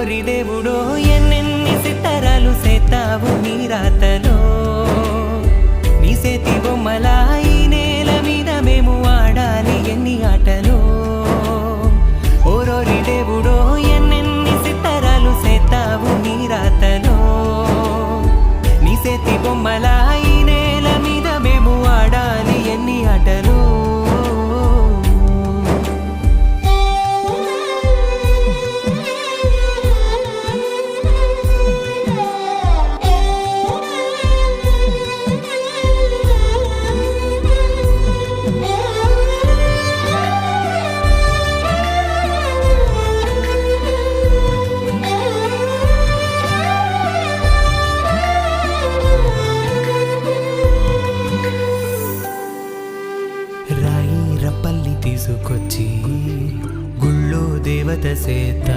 ఓరోరి దేవుడో ఎన్నెన్ని సిత్తరాలు సేతావు నీ రాతలో నీ సేతి బొమ్మలా ఈ నేల మీద మేము ఆడాలి ఎన్ని ఆటలో ఓరోరి దేవుడో ఎన్నెన్ని సిత్తరాలు సేతావు నీ రాతలో నీ సేతి బొమ్మలా ఈ నేల మీద మేము ఆడాలి ఎన్ని ఆటలో రాయి రప్పల్ని తీసుకొచ్చి గుళ్ళో దేవత సేత